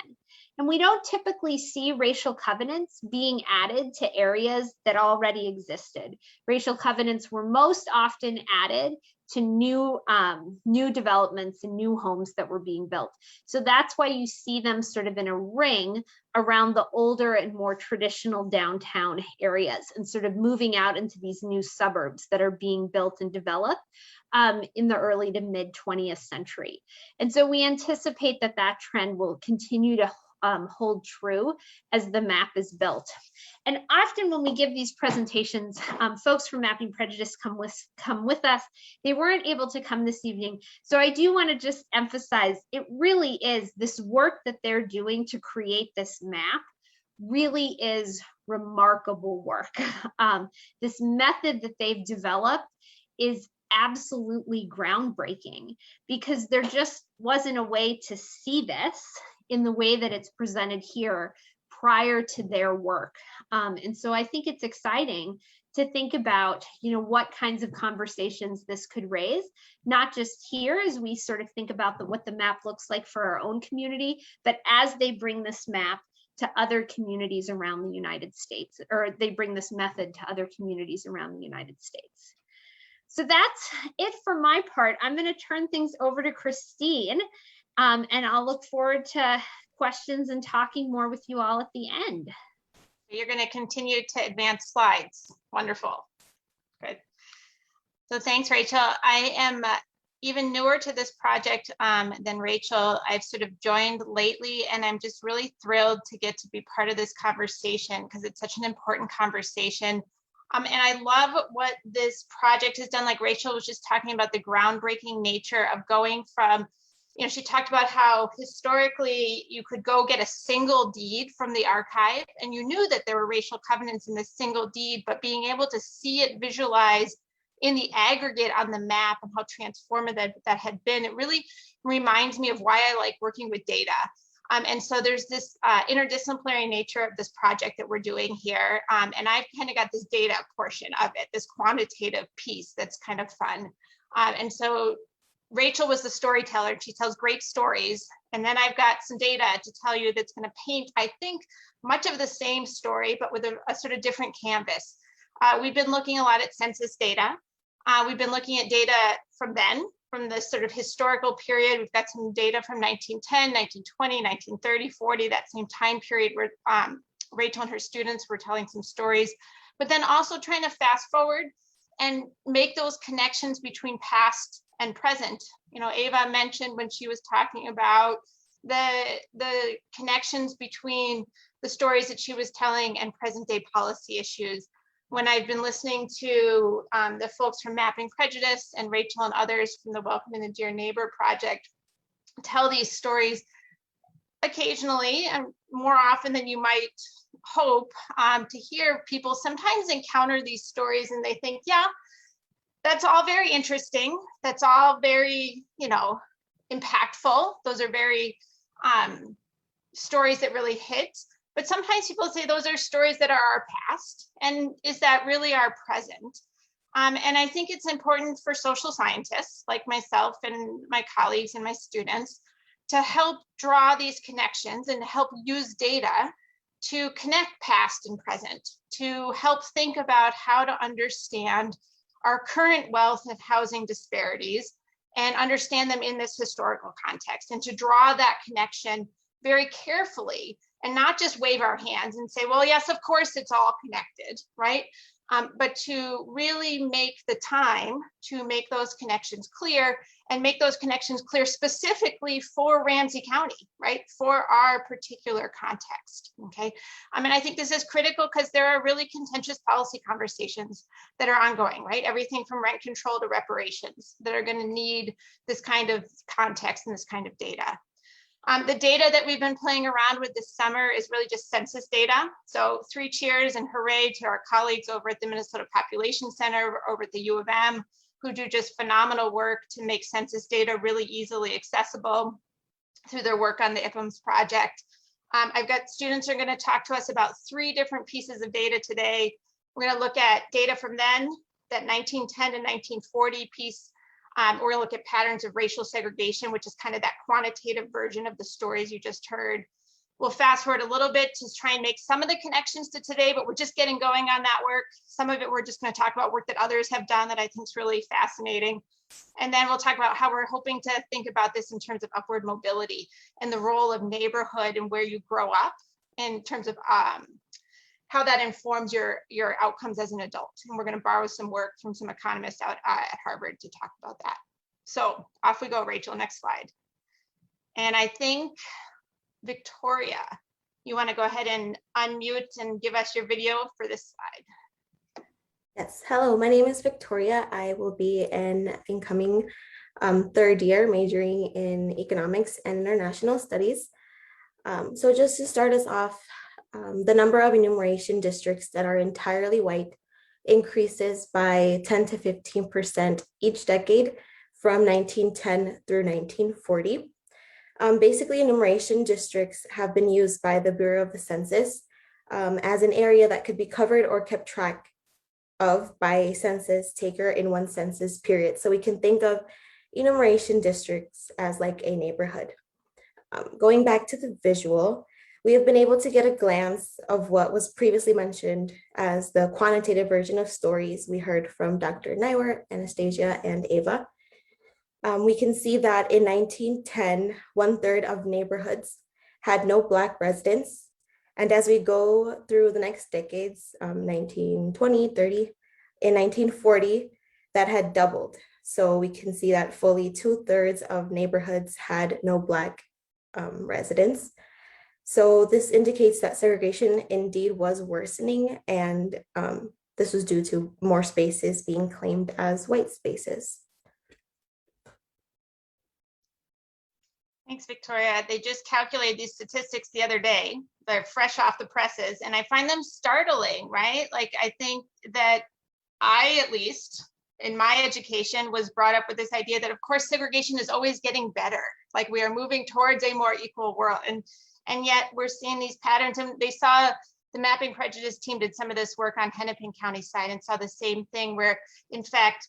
And we don't typically see racial covenants being added to areas that already existed. Racial covenants were most often added to new developments and new homes that were being built. So that's why you see them sort of in a ring around the older and more traditional downtown areas and sort of moving out into these new suburbs that are being built and developed in the early to mid 20th century. And so we anticipate that that trend will continue to hold true as the map is built. And often when we give these presentations, folks from Mapping Prejudice come with us. They weren't able to come this evening. So I do want to just emphasize, it really is this work that they're doing to create this map really is remarkable work. This method that they've developed is absolutely groundbreaking, because there just wasn't a way to see this in the way that it's presented here prior to their work. And so I think it's exciting to think about, what kinds of conversations this could raise, not just here as we sort of think about what the map looks like for our own community, but as they bring this map to other communities around the United States, or they bring this method to other communities around the United States. So that's it for my part. I'm going to turn things over to Kristine, and I'll look forward to questions and talking more with you all at the end. You're going to continue to advance slides. Wonderful. Good. So thanks, Rachel. I am even newer to this project than Rachel. I've sort of joined lately, and I'm just really thrilled to get to be part of this conversation because it's such an important conversation. And I love what this project has done. Like Rachel was just talking about the groundbreaking nature of going from, she talked about how historically you could go get a single deed from the archive and you knew that there were racial covenants in this single deed, but being able to see it visualized in the aggregate on the map and how transformative that had been, it really reminds me of why I like working with data. And so there's this interdisciplinary nature of this project that we're doing here. And I've kind of got this data portion of it, this quantitative piece that's kind of fun. And so Rachel was the storyteller. She tells great stories. And then I've got some data to tell you that's going to paint, I think, much of the same story, but with a sort of different canvas. We've been looking a lot at census data. We've been looking at data from the sort of historical period. We've got some data from 1910, 1920, 1930, 40, that same time period where Rachel and her students were telling some stories, but then also trying to fast forward and make those connections between past and present. Ava mentioned when she was talking about the connections between the stories that she was telling and present day policy issues. When I've been listening to the folks from Mapping Prejudice and Rachel and others from the Welcoming the Dear Neighbor project tell these stories occasionally, and more often than you might hope, to hear people sometimes encounter these stories and they think, yeah, that's all very interesting. That's all very, impactful. Those are very stories that really hit. But sometimes people say those are stories that are our past. And is that really our present? And I think it's important for social scientists like myself and my colleagues and my students to help draw these connections and help use data to connect past and present, to help think about how to understand our current wealth and housing disparities and understand them in this historical context, and to draw that connection very carefully and not just wave our hands and say, well, yes, of course, it's all connected, right? But to really make the time to make those connections clear, and make those connections clear specifically for Ramsey County, right? For our particular context, okay? I think this is critical because there are really contentious policy conversations that are ongoing, right? Everything from rent control to reparations that are going to need this kind of context and this kind of data. The data that we've been playing around with this summer is really just census data. So 3 cheers and hooray to our colleagues over at the Minnesota Population Center, over at the U of M, who do just phenomenal work to make census data really easily accessible through their work on the IPMS project. I've got students who are going to talk to us about 3 different pieces of data today. We're going to look at data from then, that 1910 to 1940 piece. We're going to look at patterns of racial segregation, which is kind of that quantitative version of the stories you just heard. We'll fast forward a little bit to try and make some of the connections to today, but we're just getting going on that work. Some of it we're just going to talk about work that others have done that I think is really fascinating. And then we'll talk about how we're hoping to think about this in terms of upward mobility and the role of neighborhood and where you grow up in terms of how that informs your outcomes as an adult. And we're going to borrow some work from some economists out at Harvard to talk about that. So off we go, Rachel, next slide. And I think, Victoria, you want to go ahead and unmute and give us your video for this slide. Yes, hello, my name is Victoria. I will be an incoming 3rd year majoring in economics and international studies. So just to start us off, the number of enumeration districts that are entirely white increases by 10 to 15% each decade from 1910 through 1940. Basically, enumeration districts have been used by the Bureau of the Census as an area that could be covered or kept track of by a census taker in one census period. So we can think of enumeration districts as like a neighborhood. Going back to the visual, we have been able to get a glance of what was previously mentioned as the quantitative version of stories we heard from Dr. Neiwert, Anastasia, and Ava. We can see that in 1910, 1/3 of neighborhoods had no Black residents. And as we go through the next decades, 1920, 30, in 1940, that had doubled. So we can see that fully 2/3 of neighborhoods had no Black residents. So this indicates that segregation indeed was worsening, and this was due to more spaces being claimed as white spaces. Thanks, Victoria. They just calculated these statistics the other day. They're fresh off the presses, and I find them startling, right? Like, I think that I, at least in my education, was brought up with this idea that, of course, segregation is always getting better. Like, we are moving towards a more equal world. And yet we're seeing these patterns. And they saw, the Mapping Prejudice team did some of this work on Hennepin County side and saw the same thing where, in fact,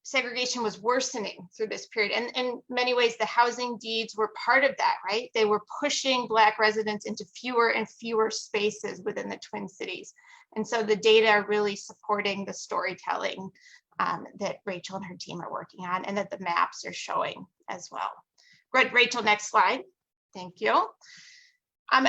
segregation was worsening through this period. And in many ways, the housing deeds were part of that, right? They were pushing Black residents into fewer and fewer spaces within the Twin Cities. And so the data are really supporting the storytelling that Rachel and her team are working on, and that the maps are showing as well. Good, Rachel, next slide. Thank you.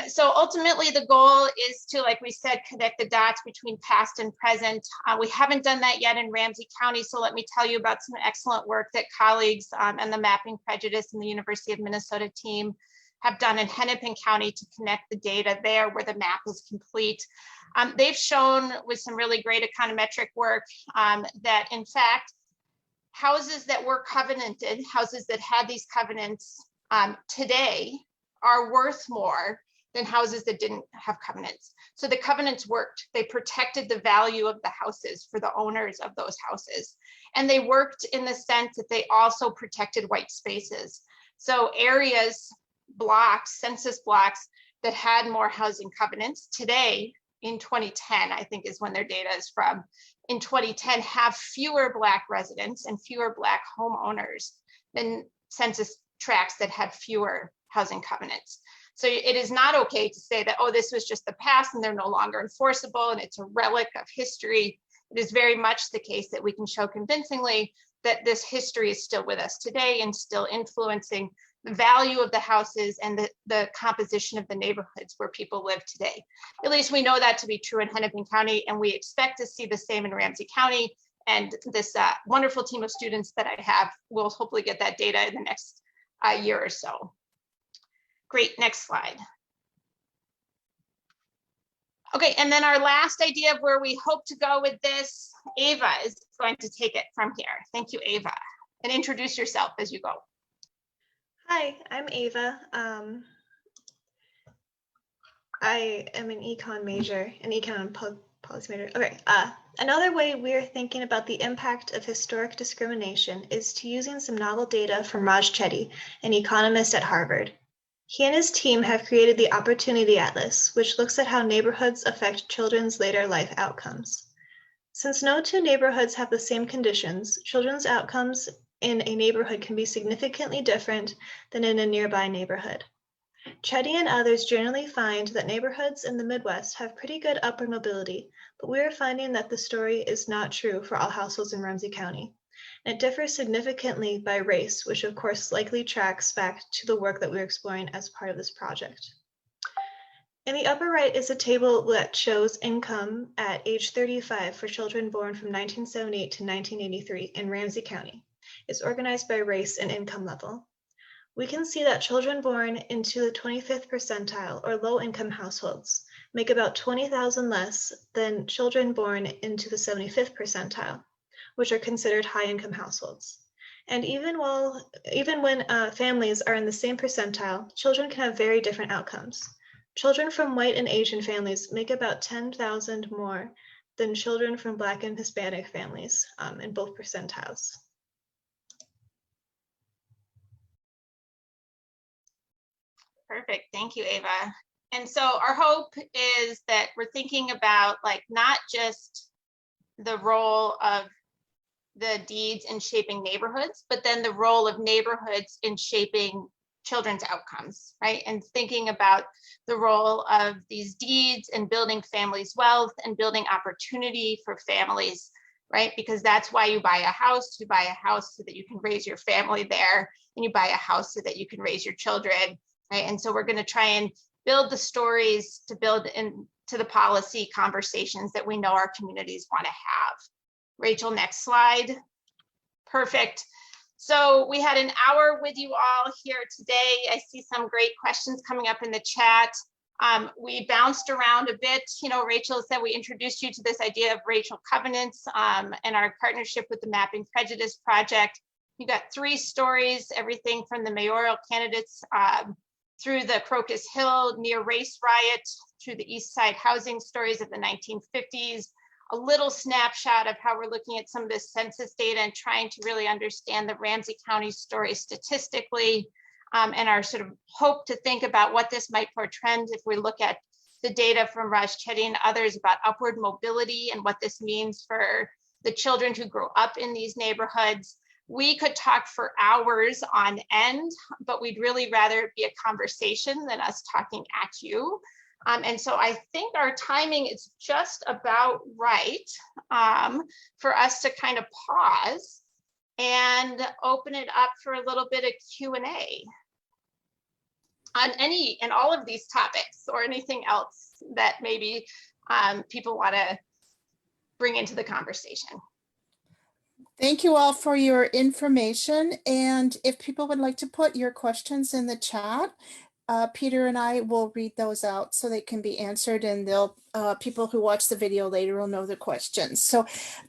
So ultimately, the goal is to, like we said, connect the dots between past and present. We haven't done that yet in Ramsey County, so let me tell you about some excellent work that colleagues and the Mapping Prejudice and the University of Minnesota team have done in Hennepin County to connect the data there where the map is complete. They've shown with some really great econometric work that, in fact, houses that were covenanted, houses that had these covenants today are worth more than houses that didn't have covenants. So the covenants worked. They protected the value of the houses for the owners of those houses. And they worked in the sense that they also protected white spaces. So areas, blocks, census blocks that had more housing covenants today in 2010, I think is when their data is from, in 2010 have fewer Black residents and fewer Black homeowners than census tracts that had fewer housing covenants. So it is not okay to say that, oh, this was just the past and they're no longer enforceable and it's a relic of history. It is very much the case that we can show convincingly that this history is still with us today and still influencing the value of the houses and the composition of the neighborhoods where people live today. At least we know that to be true in Hennepin County, and we expect to see the same in Ramsey County. And this wonderful team of students that I have will hopefully get that data in the next year or so. Great, next slide. Okay, and then our last idea of where we hope to go with this, Ava is going to take it from here. Thank you, Ava. And introduce yourself as you go. Hi, I'm Ava. I am an econ major, an econ and policy major. Okay, another way we're thinking about the impact of historic discrimination is to using some novel data from Raj Chetty, an economist at Harvard. He and his team have created the Opportunity Atlas, which looks at how neighborhoods affect children's later life outcomes. Since no two neighborhoods have the same conditions, children's outcomes in a neighborhood can be significantly different than in a nearby neighborhood. Chetty and others generally find that neighborhoods in the Midwest have pretty good upward mobility, but we are finding that the story is not true for all households in Ramsey County. And it differs significantly by race, which of course likely tracks back to the work that we're exploring as part of this project. In the upper right is a table that shows income at age 35 for children born from 1978 to 1983 in Ramsey County. It's organized by race and income level. We can see that children born into the 25th percentile or low-income households make about $20,000 less than children born into the 75th percentile, which are considered high-income households. And even when families are in the same percentile, children can have very different outcomes. Children from white and Asian families make about $10,000 more than children from Black and Hispanic families in both percentiles. Perfect. Thank you, Ava. And so our hope is that we're thinking about like not just the role of the deeds in shaping neighborhoods, but then the role of neighborhoods in shaping children's outcomes, right? And thinking about the role of these deeds in building families' wealth and building opportunity for families, right? Because that's why you buy a house. You buy a house so that you can raise your family there, and you buy a house so that you can raise your children, right? And so we're going to try and build the stories to build into the policy conversations that we know our communities want to have. Rachel, next slide. Perfect. So we had an hour with you all here today. I see some great questions coming up in the chat. We bounced around a bit. You know, Rachel said we introduced you to this idea of racial covenants and our partnership with the Mapping Prejudice Project. You got 3 stories, everything from the mayoral candidates through the Crocus Hill near race riot, through the East Side housing stories of the 1950s, a little snapshot of how we're looking at some of this census data and trying to really understand the Ramsey County story statistically, and our sort of hope to think about what this might portend if we look at the data from Raj Chetty and others about upward mobility and what this means for the children who grow up in these neighborhoods. We could talk for hours on end, but we'd really rather it be a conversation than us talking at you. And so I think our timing is just about right for us to kind of pause and open it up for a little bit of Q&A on any and all of these topics or anything else that maybe people want to bring into the conversation. Thank you all for your information. And if people would like to put your questions in the chat, Peter and I will read those out so they can be answered, and they'll people who watch the video later will know the questions. So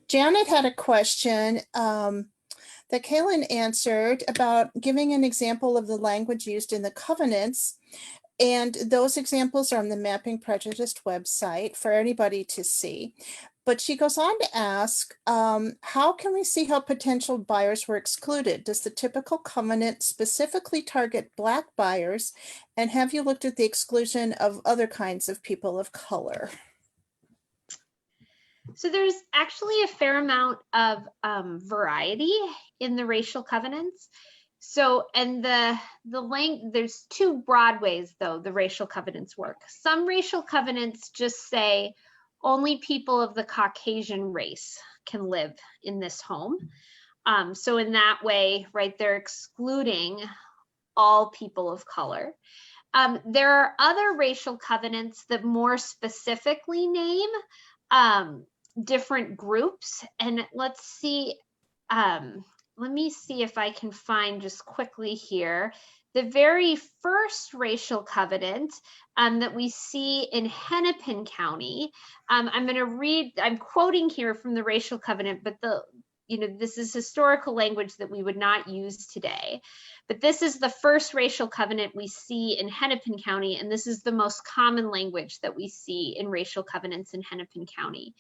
Janet had a question that Kaylin answered about giving an example of the language used in the covenants. And those examples are on the Mapping Prejudice website for anybody to see. But she goes on to ask, how can we see how potential buyers were excluded? Does the typical covenant specifically target Black buyers? And have you looked at the exclusion of other kinds of people of color? So there's actually a fair amount of variety in the racial covenants. So, and there's 2 broad ways though the racial covenants work. Some racial covenants just say only people of the Caucasian race can live in this home. So in that way, right, they're excluding all people of color. There are other racial covenants that more specifically name different groups. And let's see, let me see if I can find just quickly here. The very first racial covenant that we see in Hennepin County, I'm going to read, I'm quoting here from the racial covenant, but this is historical language that we would not use today. But this is the first racial covenant we see in Hennepin County, and this is the most common language that we see in racial covenants in Hennepin County.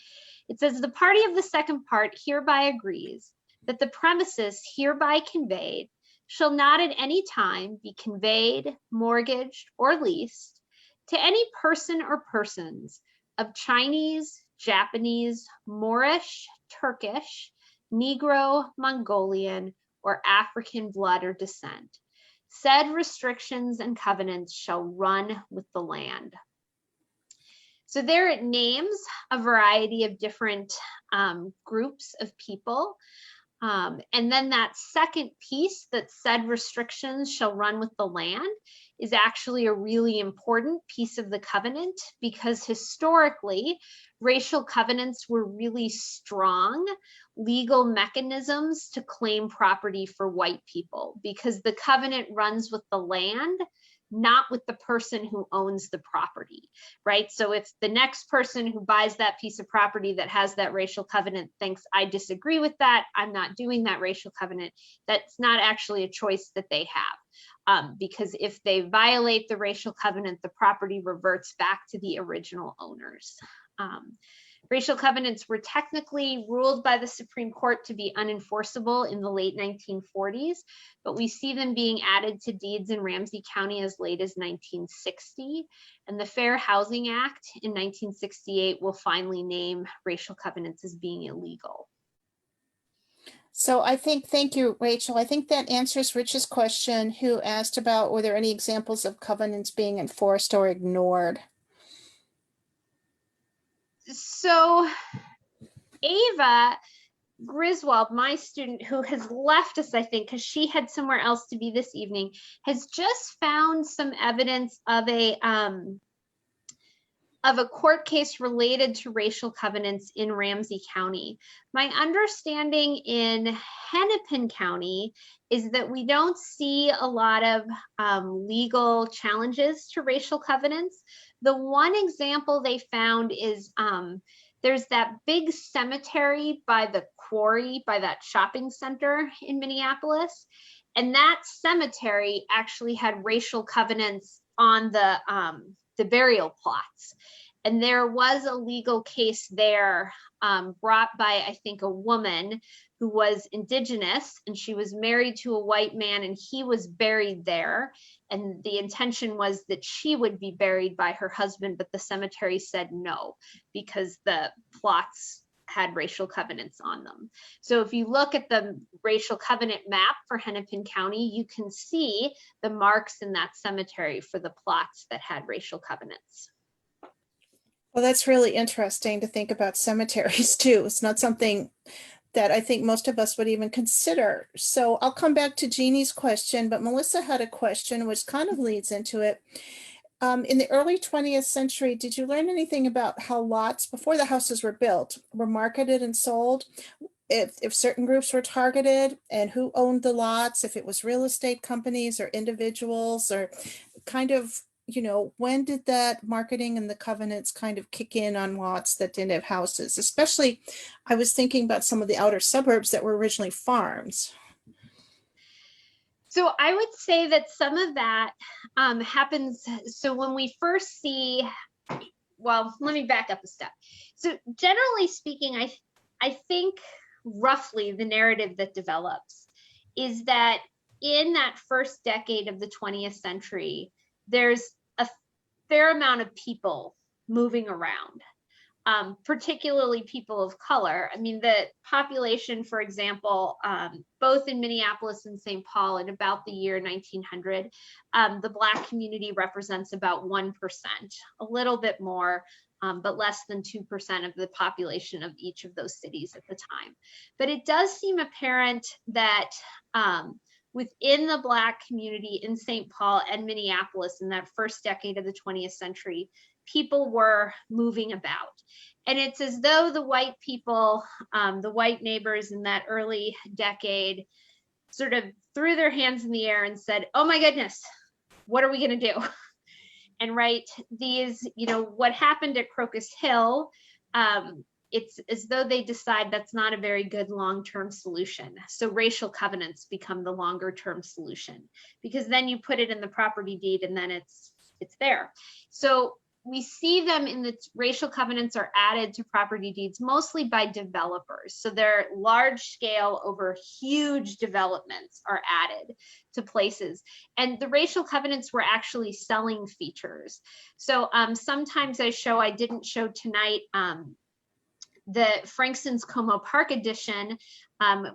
It says, the party of the second part hereby agrees that the premises hereby conveyed shall not at any time be conveyed, mortgaged, or leased to any person or persons of Chinese, Japanese, Moorish, Turkish, Negro, Mongolian, or African blood or descent. Said restrictions and covenants shall run with the land. So there it names a variety of different groups of people. And then that second piece that said restrictions shall run with the land is actually a really important piece of the covenant, because historically racial covenants were really strong legal mechanisms to claim property for white people, because the covenant runs with the land, not with the person who owns the property, right? So if the next person who buys that piece of property that has that racial covenant thinks, I disagree with that, I'm not doing that racial covenant, that's not actually a choice that they have. Because if they violate the racial covenant, the property reverts back to the original owners. Racial covenants were technically ruled by the Supreme Court to be unenforceable in the late 1940s, but we see them being added to deeds in Ramsey County as late as 1960. And the Fair Housing Act in 1968 will finally name racial covenants as being illegal. So I think, thank you, Rachel. I think that answers Rich's question, who asked about were there any examples of covenants being enforced or ignored? So Ava Griswold, my student who has left us, I think, because she had somewhere else to be this evening, has just found some evidence of a court case related to racial covenants in Ramsey County. My understanding in Hennepin County is that we don't see a lot of legal challenges to racial covenants. The one example they found is there's that big cemetery by the quarry, by that shopping center in Minneapolis. And that cemetery actually had racial covenants on the burial plots. And there was a legal case there brought by, I think, a woman who was indigenous, and she was married to a white man, and he was buried there. And the intention was that she would be buried by her husband, but the cemetery said no, because the plots had racial covenants on them. So if you look at the racial covenant map for Hennepin County, you can see the marks in that cemetery for the plots that had racial covenants. Well, that's really interesting to think about cemeteries too. It's not something that I think most of us would even consider. So I'll come back to Jeannie's question, but Melissa had a question which kind of leads into it. In the early 20th century, did you learn anything about how lots before the houses were built were marketed and sold? If certain groups were targeted and who owned the lots, if it was real estate companies or individuals, or kind of, you know, when did that marketing and the covenants kind of kick in on lots that didn't have houses? Especially, I was thinking about some of the outer suburbs that were originally farms. So I would say that some of that happens. So when we first see, well, let me back up a step. So generally speaking, I think roughly the narrative that develops is that in that first decade of the 20th century, there's a fair amount of people moving around. Particularly people of color. I mean, the population, for example, both in Minneapolis and St. Paul in about the year 1900, the Black community represents about 1%, a little bit more, but less than 2% of the population of each of those cities at the time. But it does seem apparent that within the Black community in St. Paul and Minneapolis in that first decade of the 20th century, people were moving about. And it's as though the white people, the white neighbors in that early decade sort of threw their hands in the air and said, oh my goodness, what are we gonna do? And right, these, you know, what happened at Crocus Hill, it's as though they decide that's not a very good long-term solution. So racial covenants become the longer-term solution, because then you put it in the property deed and then it's there. So we see them in the racial covenants are added to property deeds mostly by developers. So they're large scale over huge developments are added to places. And the racial covenants were actually selling features. So sometimes I didn't show tonight, the Frankston's Como Park edition,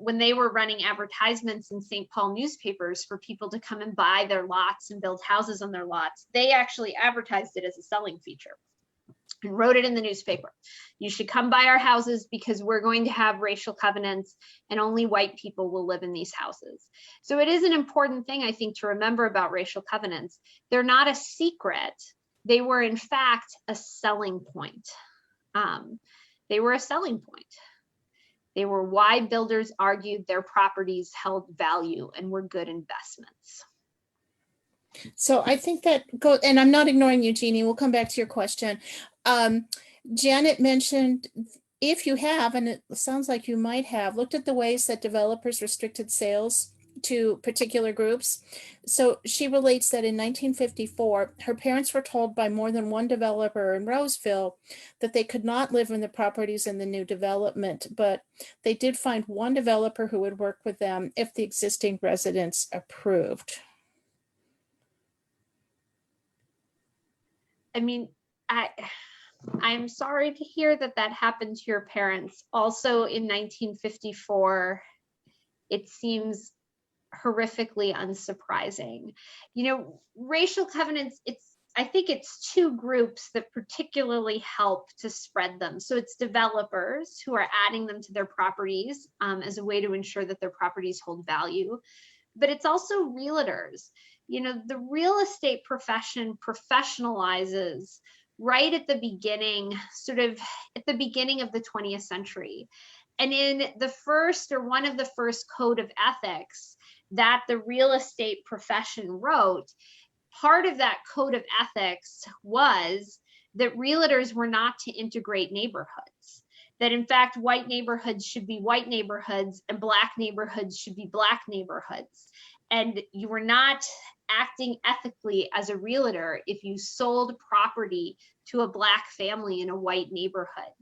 when they were running advertisements in St. Paul newspapers for people to come and buy their lots and build houses on their lots, they actually advertised it as a selling feature and wrote it in the newspaper. You should come buy our houses because we're going to have racial covenants and only white people will live in these houses. So it is an important thing, I think, to remember about racial covenants. They're not a secret. They were, in fact, a selling point. They were a selling point. They were why builders argued their properties held value and were good investments. So I think that and I'm not ignoring you, Jeannie, we'll come back to your question. Janet mentioned if you have, and it sounds like you might have, looked at the ways that developers restricted sales to particular groups. So she relates that in 1954, her parents were told by more than one developer in Roseville that they could not live in the properties in the new development, but they did find one developer who would work with them if the existing residents approved. I mean, I'm sorry to hear that that happened to your parents. Also in 1954, it seems horrifically unsurprising. You know, racial covenants, I think it's two groups that particularly help to spread them. So it's developers who are adding them to their properties as a way to ensure that their properties hold value. But it's also realtors. You know, the real estate profession professionalizes right at the beginning, sort of at the beginning of the 20th century. And in the first or one of the first code of ethics that the real estate profession wrote, part of that code of ethics was that realtors were not to integrate neighborhoods. That in fact, white neighborhoods should be white neighborhoods and Black neighborhoods should be Black neighborhoods. And you were not acting ethically as a realtor if you sold property to a Black family in a white neighborhood.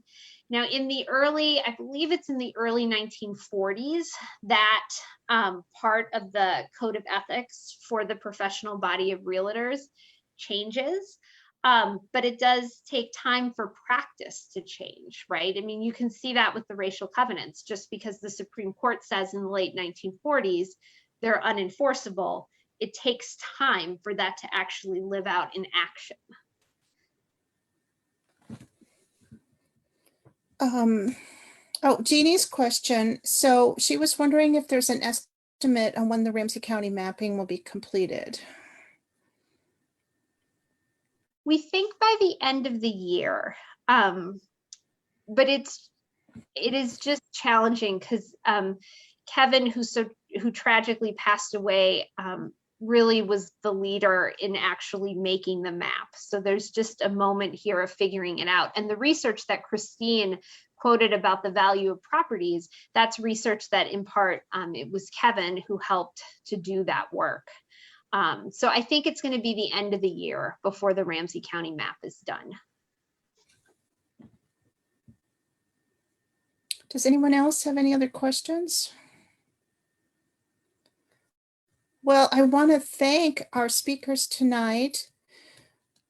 Now in the early, I believe it's in the early 1940s, that part of the code of ethics for the professional body of realtors changes. But it does take time for practice to change, right? I mean, you can see that with the racial covenants. Just because the Supreme Court says in the late 1940s they're unenforceable, it takes time for that to actually live out in action. Jeannie's question. So she was wondering if there's an estimate on when the Ramsey County mapping will be completed. We think by the end of the year, but it is just challenging because Kevin, who tragically passed away, really was the leader in actually making the map. So there's just a moment here of figuring it out. And the research that Kristine quoted about the value of properties, that's research that in part, it was Kevin who helped to do that work. So I think it's going to be the end of the year before the Ramsey County map is done. Does anyone else have any other questions? Well, I want to thank our speakers tonight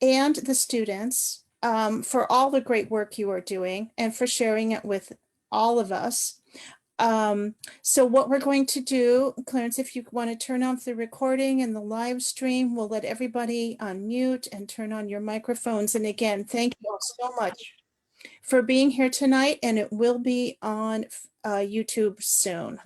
and the students for all the great work you are doing and for sharing it with all of us. So what we're going to do, Clarence, if you want to turn off the recording and the live stream, we'll let everybody unmute and turn on your microphones. And again, thank you all so much for being here tonight, and it will be on YouTube soon.